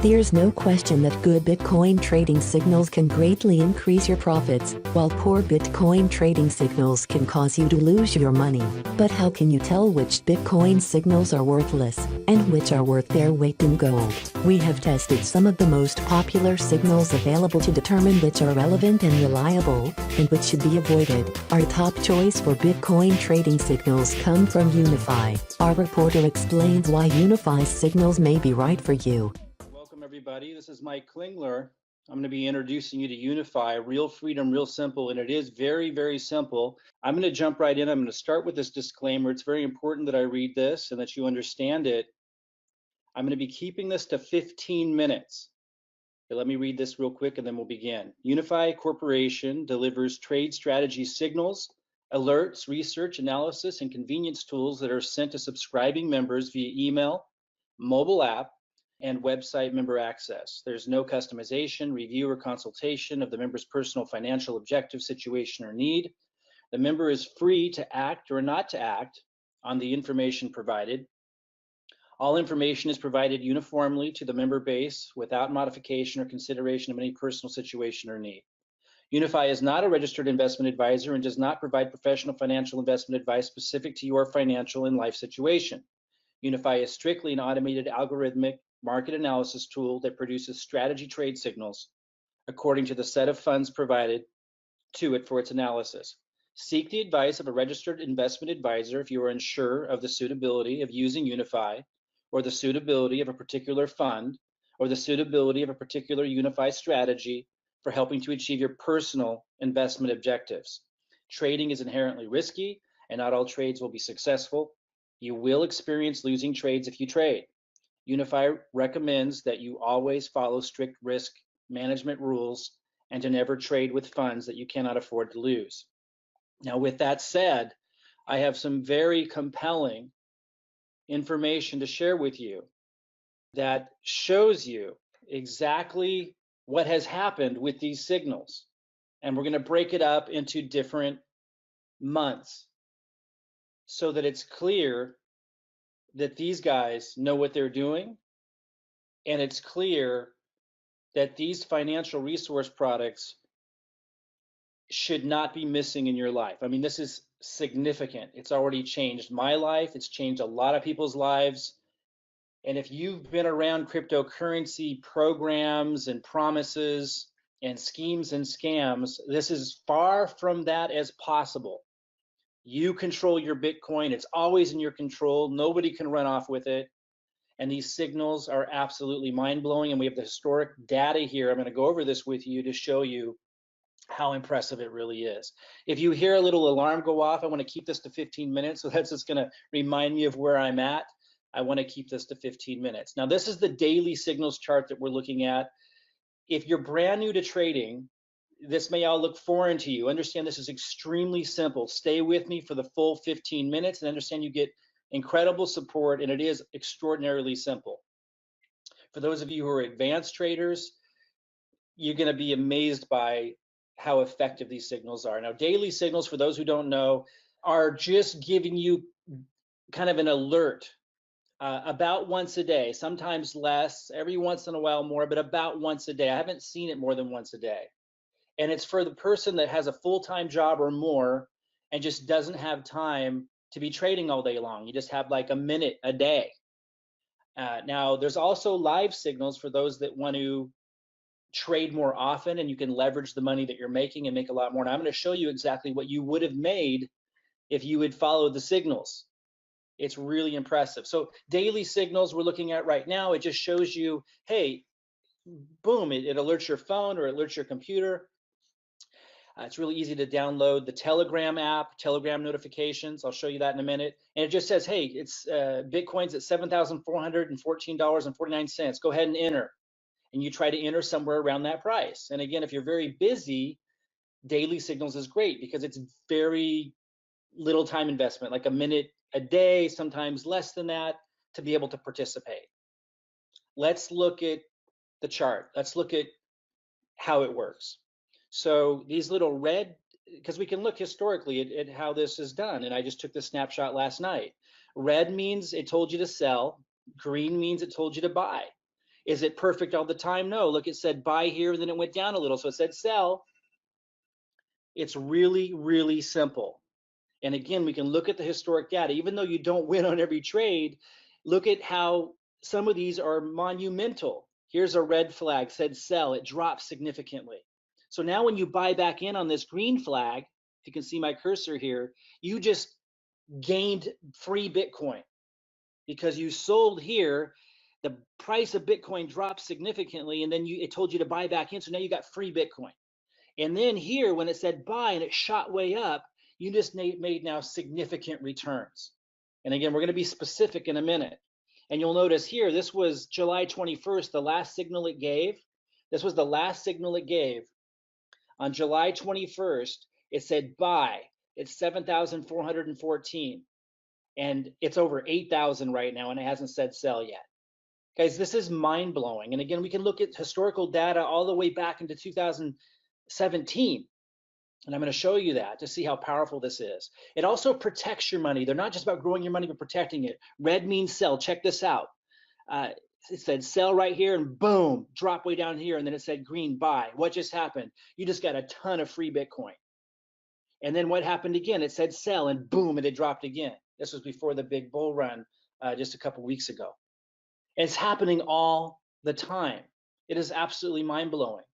There's no question that good Bitcoin trading signals can greatly increase your profits, while poor Bitcoin trading signals can cause you to lose your money. But how can you tell which Bitcoin signals are worthless, and which are worth their weight in gold? We have tested some of the most popular signals available to determine which are relevant and reliable, and which should be avoided. Our top choice for Bitcoin trading signals come from Unifii. Our reporter explains why Unifii's signals may be right for you. Welcome everybody, this is Mike Klingler. I'm going to be introducing you to Unifii, real freedom, real simple, and it is very, very simple. I'm going to jump right in. I'm going to start with this disclaimer. It's very important that I read this and that you understand it. I'm going to be keeping this to 15 minutes. Okay, let me read this real quick and then we'll begin. Unifii Corporation delivers trade strategy signals, alerts, research, analysis, and convenience tools that are sent to subscribing members via email, mobile app, and website member access. There's no customization, review, or consultation of the member's personal financial objective, situation, or need. The member is free to act or not to act on the information provided. All information is provided uniformly to the member base without modification or consideration of any personal situation or need. Unifii is not a registered investment advisor and does not provide professional financial investment advice specific to your financial and life situation. Unifii is strictly an automated algorithmic market analysis tool that produces strategy trade signals according to the set of funds provided to it for its analysis. Seek the advice of a registered investment advisor if you are unsure of the suitability of using Unifii, or the suitability of a particular fund, or the suitability of a particular Unifii strategy for helping to achieve your personal investment objectives. Trading is inherently risky, and not all trades will be successful. You will experience losing trades if you trade. Unifii recommends that you always follow strict risk management rules and to never trade with funds that you cannot afford to lose. Now, with that said, I have some very compelling information to share with you that shows you exactly what has happened with these signals. And we're going to break it up into different months so that it's clear that these guys know what they're doing, and it's clear that these financial resource products should not be missing in your life. I mean, this is significant. It's already changed my life. It's changed a lot of people's lives. And if you've been around cryptocurrency programs and promises and schemes and scams, this is far from that as possible. You control your Bitcoin. It's always in your control. Nobody can run off with it. And these signals are absolutely mind-blowing. And we have the historic data here. I'm going to go over this with you to show you how impressive it really is. If you hear a little alarm go off, I want to keep this to 15 minutes. So that's just going to remind me of where I'm at. I want to keep this to 15 minutes. Now, this is the daily signals chart that we're looking at. If you're brand new to trading, this may all look foreign to you. Understand this is extremely simple. Stay with me for the full 15 minutes and understand you get incredible support, and it is extraordinarily simple. For those of you who are advanced traders, you're going to be amazed by how effective these signals are. Now, daily signals, for those who don't know, are just giving you kind of an alert about once a day, sometimes less, every once in a while more, but about once a day. I haven't seen it more than once a day. And it's for the person that has a full-time job or more and just doesn't have time to be trading all day long. You just have like a minute a day. Now, there's also live signals for those that want to trade more often, and you can leverage the money that you're making and make a lot more. And I'm going to show you exactly what you would have made if you had followed the signals. It's really impressive. So daily signals we're looking at right now, it just shows you, hey, boom, it alerts your phone or it alerts your computer. It's really easy to download the Telegram app, Telegram notifications. I'll show you that in a minute. And it just says, hey, it's Bitcoin's at $7,414.49. Go ahead and enter. And you try to enter somewhere around that price. And again, if you're very busy, daily signals is great because it's very little time investment, like a minute a day, sometimes less than that, to be able to participate. Let's look at the chart. Let's look at how it works. So these little red, because we can look historically at how this is done, and I just took the snapshot last night. Red means it told you to sell, green means it told you to buy. Is it perfect all the time? No. Look, it said buy here, and then it went down a little, so it said sell. It's really, really simple. And again, we can look at the historic data. Even though you don't win on every trade, look at how some of these are monumental. Here's a red flag, said sell, it dropped significantly. So now when you buy back in on this green flag, if you can see my cursor here, you just gained free Bitcoin because you sold here. The price of Bitcoin dropped significantly, and then it told you to buy back in. So now you got free Bitcoin. And then here, when it said buy and it shot way up, you just made now significant returns. And again, we're going to be specific in a minute. And you'll notice here, this was July 21st, the last signal it gave. This was the last signal it gave. On July 21st, it said buy. It's 7,414. And it's over 8,000 right now, and it hasn't said sell yet. Guys, this is mind-blowing. And again, we can look at historical data all the way back into 2017. And I'm going to show you that to see how powerful this is. It also protects your money. They're not just about growing your money, but protecting it. Red means sell. Check this out. It said sell right here, and boom, drop way down here. And then it said green, buy. What just happened? You just got a ton of free Bitcoin. And then what happened again? It said sell, and boom, and it dropped again. This was before the big bull run just a couple weeks ago. And it's happening all the time. It is absolutely mind-blowing.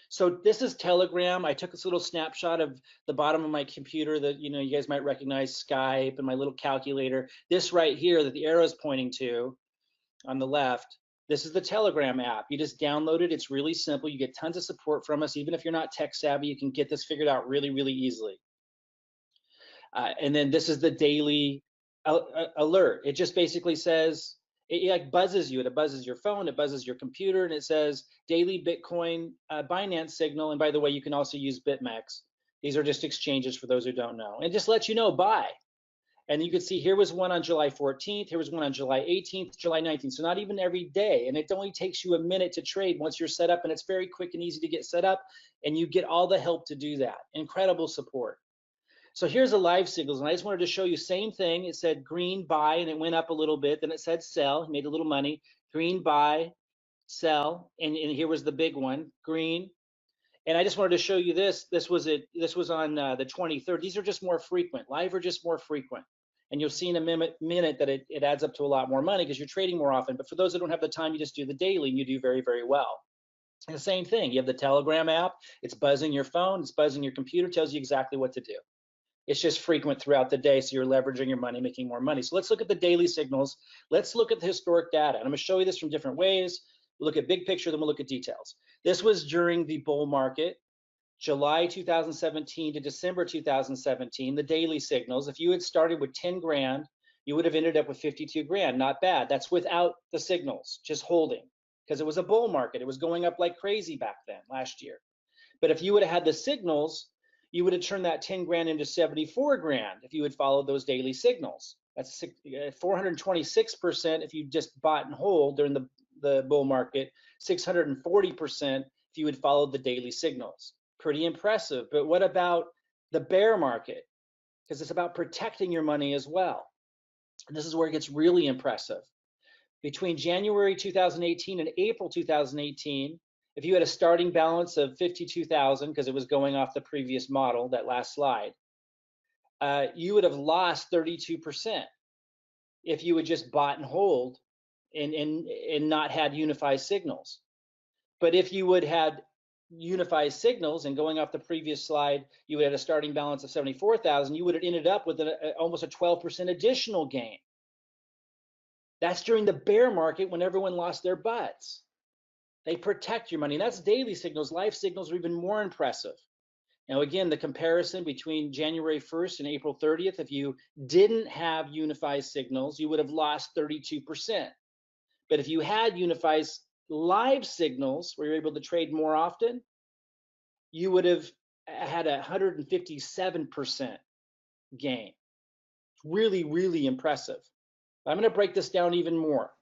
So this is Telegram. I took this little snapshot of the bottom of my computer that you guys might recognize, Skype, and my little calculator. This right here that the arrow is pointing to on the left, this is the Telegram app. You just download it. It's really simple. You get tons of support from us. Even if you're not tech savvy, you can get this figured out really, really easily. And then this is the daily alert. It just basically says, it like buzzes you. It buzzes your phone, it buzzes your computer, and it says daily Bitcoin Binance signal. And by the way, you can also use BitMEX. These are just exchanges for those who don't know. And just let you know, buy. And you can see here was one on July 14th, here was one on July 18th, July 19th. So not even every day. And it only takes you a minute to trade once you're set up, and it's very quick and easy to get set up, and you get all the help to do that. Incredible support. So here's the live signals, and I just wanted to show you same thing. It said green buy, and it went up a little bit. Then it said sell, made a little money. Green buy, sell, and here was the big one, green. And I just wanted to show you this. This was on the 23rd. These are just more frequent. Live are just more frequent, and you'll see in a minute that it adds up to a lot more money because you're trading more often. But for those that don't have the time, you just do the daily, and you do very, very well. And the same thing. You have the Telegram app. It's buzzing your phone. It's buzzing your computer. Tells you exactly what to do. It's just frequent throughout the day, so you're leveraging your money, making more money. So let's look at the daily signals. Let's look at the historic data. And I'm going to show you this from different ways. We'll look at big picture, then we'll look at details. This was during the bull market, July 2017 to December 2017, the daily signals. If you had started with 10 grand, you would have ended up with 52 grand. Not bad. That's without the signals, just holding, because it was a bull market. It was going up like crazy back then, last year. But if you would have had the signals, you would have turned that 10 grand into 74 grand if you had followed those daily signals. That's 426% if you just bought and hold during the bull market, 640% if you had followed the daily signals. Pretty impressive. But what about the bear market? Because it's about protecting your money as well. And this is where it gets really impressive. Between January 2018 and April 2018, if you had a starting balance of 52,000, because it was going off the previous model, that last slide, you would have lost 32% if you had just bought and hold and not had Unifii signals. But if you would had Unifii signals, and going off the previous slide, you would have a starting balance of 74,000, you would have ended up with almost a 12% additional gain. That's during the bear market when everyone lost their butts. They protect your money, and that's daily signals. Live signals are even more impressive. Now, again, the comparison between January 1st and April 30th, if you didn't have Unifii signals, you would have lost 32%. But if you had Unifii's live signals, where you're able to trade more often, you would have had 157% gain. Really, really impressive. I'm going to break this down even more.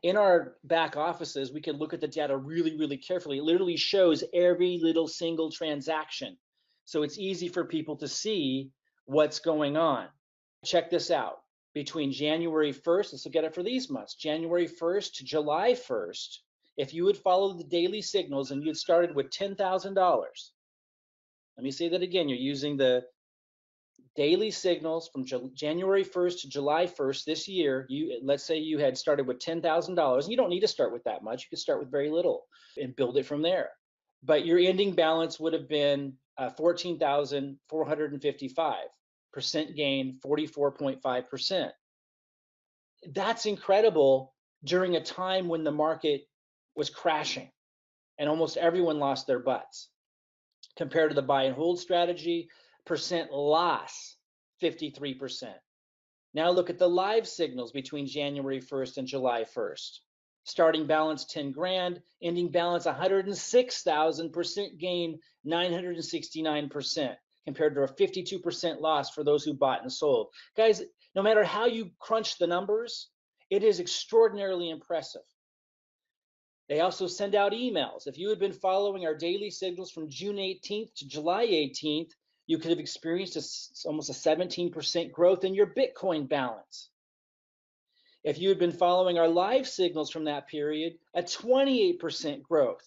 In our back offices, we can look at the data really, really carefully. It literally shows every little single transaction. So it's easy for people to see what's going on. Check this out. Between January 1st, let's look at it for these months, January 1st to July 1st, if you would follow the daily signals and you had started with $10,000, let me say that again, you're using the daily signals from January 1st to July 1st this year. Let's say you had started with $10,000, and you don't need to start with that much. You could start with very little and build it from there. But your ending balance would have been 14,455%, gain 44.5%. That's incredible during a time when the market was crashing and almost everyone lost their butts. Compared to the buy and hold strategy, percent loss, 53%. Now look at the live signals between January 1st and July 1st. Starting balance 10 grand, ending balance 106,000%, gain 969%, compared to a 52% loss for those who bought and sold. Guys, no matter how you crunch the numbers, it is extraordinarily impressive. They also send out emails. If you had been following our daily signals from June 18th to July 18th, you could have experienced almost a 17% growth in your Bitcoin balance. If you had been following our live signals from that period, a 28% growth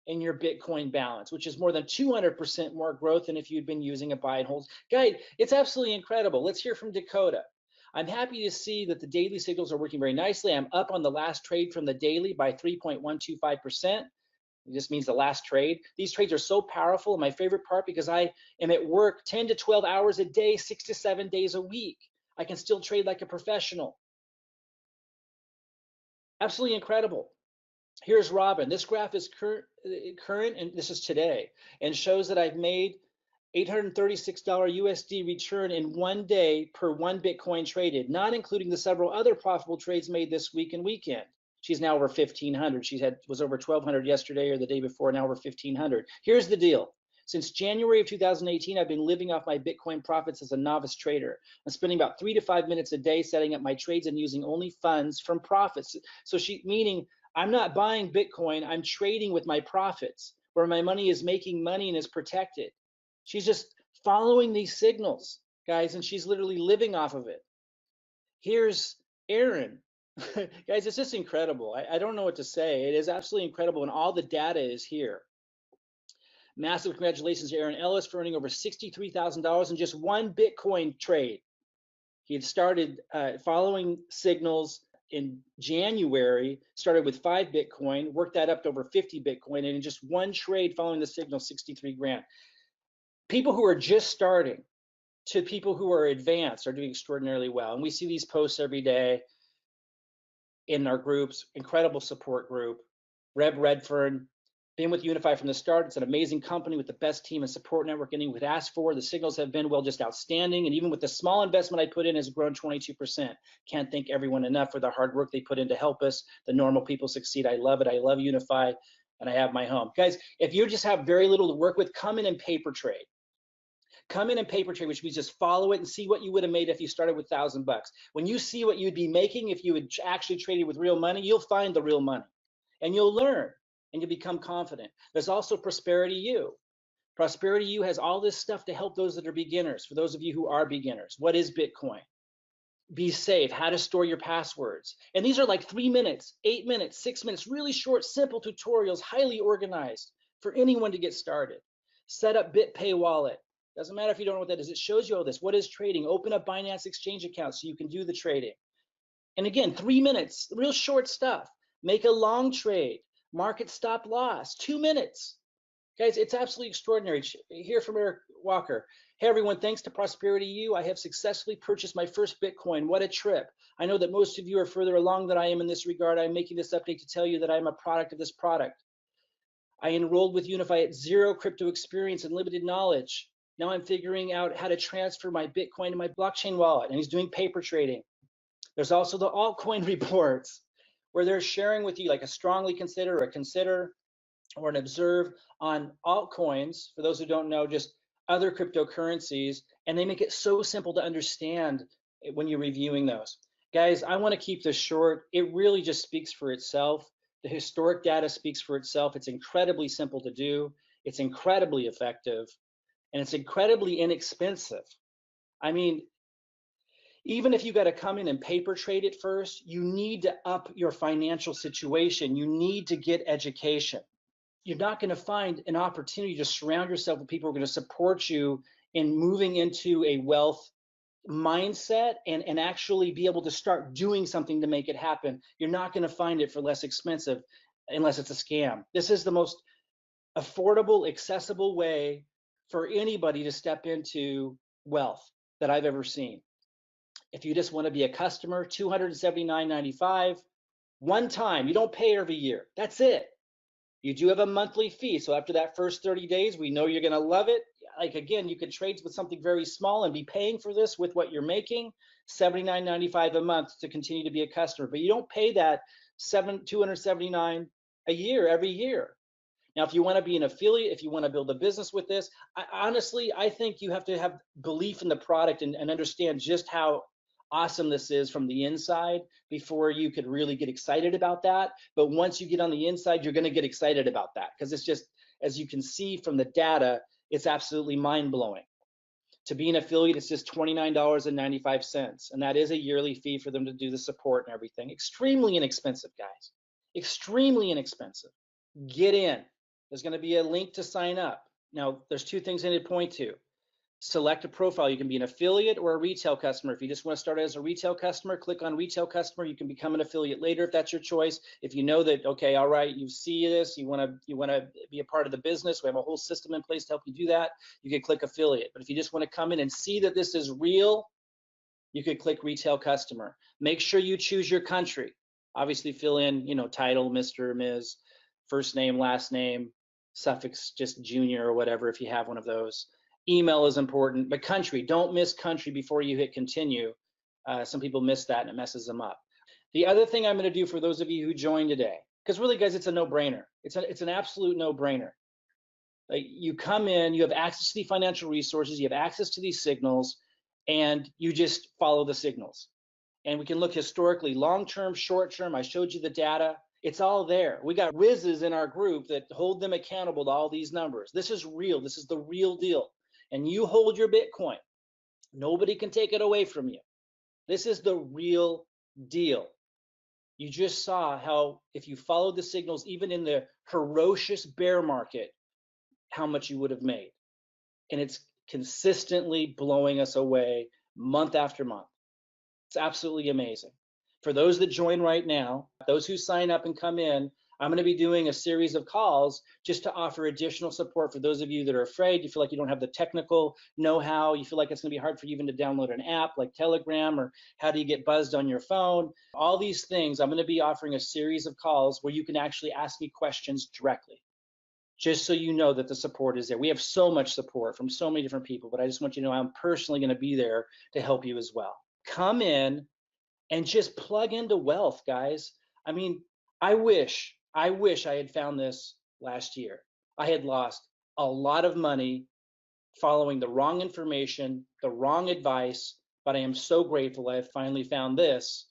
in your Bitcoin balance, which is more than 200% more growth than if you'd been using a buy and hold guide. It's absolutely incredible. Let's hear from Dakota. I'm happy to see that the daily signals are working very nicely. I'm up on the last trade from the daily by 3.125%. It just means the last trade. These trades are so powerful. And my favorite part, because I am at work 10 to 12 hours a day, 6 to 7 days a week. I can still trade like a professional. Absolutely incredible. Here's Robin. This graph is current, and this is today, and shows that I've made $836 USD return in 1 day per 1 Bitcoin traded, not including the several other profitable trades made this week and weekend. She's now over 1,500. Was over 1,200 yesterday or the day before, now over 1,500. Here's the deal. Since January of 2018, I've been living off my Bitcoin profits as a novice trader. I'm spending about 3 to 5 minutes a day setting up my trades and using only funds from profits. So meaning I'm not buying Bitcoin, I'm trading with my profits, where my money is making money and is protected. She's just following these signals, guys, and she's literally living off of it. Here's Aaron. Guys, it's just incredible. I don't know what to say. It is absolutely incredible, and all the data is here. Massive congratulations to Aaron Ellis for earning over $63,000 in just 1 Bitcoin trade. He had started following signals in January, started with 5 Bitcoin, worked that up to over 50 Bitcoin, and in just 1 trade following the signal, 63 grand. People who are just starting to people who are advanced are doing extraordinarily well. And we see these posts every day in our groups. Incredible support group. Reb Redfern, been with Unifii from the start. It's an amazing company with the best team and support network anyone could ask for. The signals have been, well, just outstanding. And even with the small investment I put in, has grown 22%. Can't thank everyone enough for the hard work they put in to help us. The normal people succeed. I love it. I love Unifii, and I have my home. Guys, if you just have very little to work with, come in and paper trade. Come in and paper trade, which means just follow it and see what you would have made if you started with $1,000. When you see what you'd be making if you had actually traded with real money, you'll find the real money, and you'll learn, and you'll become confident. There's also Prosperity U. Prosperity U has all this stuff to help those that are beginners. For those of you who are beginners, what is Bitcoin? Be safe, how to store your passwords. And these are like 3 minutes, 8 minutes, 6 minutes, really short, simple tutorials, highly organized for anyone to get started. Set up BitPay wallet. Doesn't matter if you don't know what that is. It shows you all this. What is trading? Open up Binance Exchange account so you can do the trading. And again, 3 minutes, real short stuff. Make a long trade. Market stop loss, 2 minutes. Guys, it's absolutely extraordinary. Hear from Eric Walker. Hey everyone, thanks to Prosperity U, I have successfully purchased my first Bitcoin. What a trip. I know that most of you are further along than I am in this regard. I'm making this update to tell you that I'm a product of this product. I enrolled with Unifii at 0 crypto experience and limited knowledge. Now I'm figuring out how to transfer my Bitcoin to my blockchain wallet, and he's doing paper trading. There's also the altcoin reports where they're sharing with you like a strongly consider or a consider or an observe on altcoins. For those who don't know, just other cryptocurrencies, and they make it so simple to understand when you're reviewing those. Guys, I want to keep this short. It really just speaks for itself. The historic data speaks for itself. It's incredibly simple to do. It's incredibly effective. And it's incredibly inexpensive. I mean, Even if you got to come in and paper trade it first, you need to up your financial situation. You need to get education. You're not going to find an opportunity to surround yourself with people who are going to support you in moving into a wealth mindset and actually be able to start doing something to make it happen. You're not going to find it for less expensive unless it's a scam. This is the most affordable, accessible way for anybody to step into wealth that I've ever seen. If you just want to be a customer, $279.95, one time. You don't pay every year. That's it. You do have a monthly fee. So after that first 30 days, we know you're going to love it. Like, again, you can trade with something very small and be paying for this with what you're making, $79.95 a month to continue to be a customer. But you don't pay that $279 a year every year. Now, if you want to be an affiliate, if you want to build a business with this, honestly, I think you have to have belief in the product and understand just how awesome this is from the inside before you could really get excited about that. But once you get on the inside, you're going to get excited about that because it's just, as you can see from the data, it's absolutely mind-blowing. To be an affiliate, it's just $29.95, and that is a yearly fee for them to do the support and everything. Extremely inexpensive, guys. Extremely inexpensive. Get in. There's going to be a link to sign up. Now, there's two things I need to point to. Select a profile. You can be an affiliate or a retail customer. If you just want to start as a retail customer, click on retail customer. You can become an affiliate later if that's your choice. If you know that, okay, all right, you see this, you want to be a part of the business, we have a whole system in place to help you do that, you can click affiliate. But if you just want to come in and see that this is real, you could click retail customer. Make sure you choose your country. Obviously fill in, title, Mr., Ms., first name, last name, suffix, just junior or whatever if you have one of those. Email is important, but country, don't miss country before you hit continue. Some people miss that and it messes them up. The other thing I'm going to do for those of you who joined today, because really, guys, it's a no-brainer. It's an absolute no-brainer. Like, you come in, you have access to the financial resources, you have access to these signals, and you just follow the signals. And we can look historically, long-term, short-term. I showed you the data. It's all there. We got whizzes in our group that hold them accountable to all these numbers. This is real. This is the real deal. And you hold your Bitcoin. Nobody can take it away from you. This is the real deal. You just saw how if you followed the signals, even in the ferocious bear market, how much you would have made. And it's consistently blowing us away month after month. It's absolutely amazing. For those that join right now, those who sign up and come in, I'm going to be doing a series of calls just to offer additional support for those of you that are afraid, you feel like you don't have the technical know-how, you feel like it's going to be hard for you even to download an app like Telegram, or how do you get buzzed on your phone? All these things, I'm going to be offering a series of calls where you can actually ask me questions directly, just so you know that the support is there. We have so much support from so many different people, but I just want you to know I'm personally going to be there to help you as well. Come in and just plug into wealth, guys. I mean, I wish I had found this last year. I had lost a lot of money following the wrong information, the wrong advice, but I am so grateful I have finally found this.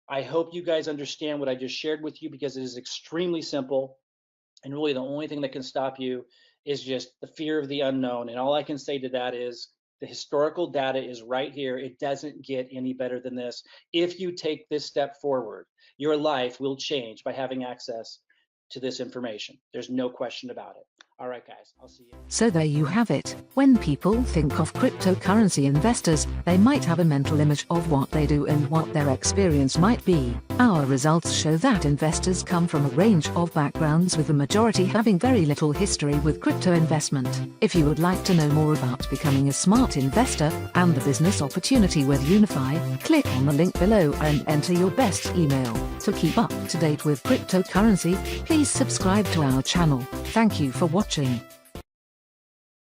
I hope you guys understand what I just shared with you, because it is extremely simple. And really the only thing that can stop you is just the fear of the unknown. And all I can say to that is the historical data is right here. It doesn't get any better than this. If you take this step forward, your life will change by having access to this information. There's no question about it. All right, guys, I'll see you. So there you have it. When people think of cryptocurrency investors, they might have a mental image of what they do and what their experience might be. Our results show that investors come from a range of backgrounds, with the majority having very little history with crypto investment. If you would like to know more about becoming a smart investor and the business opportunity with Unifii, click on the link below and enter your best email. To keep up to date with cryptocurrency, please subscribe to our channel. Thank you for watching.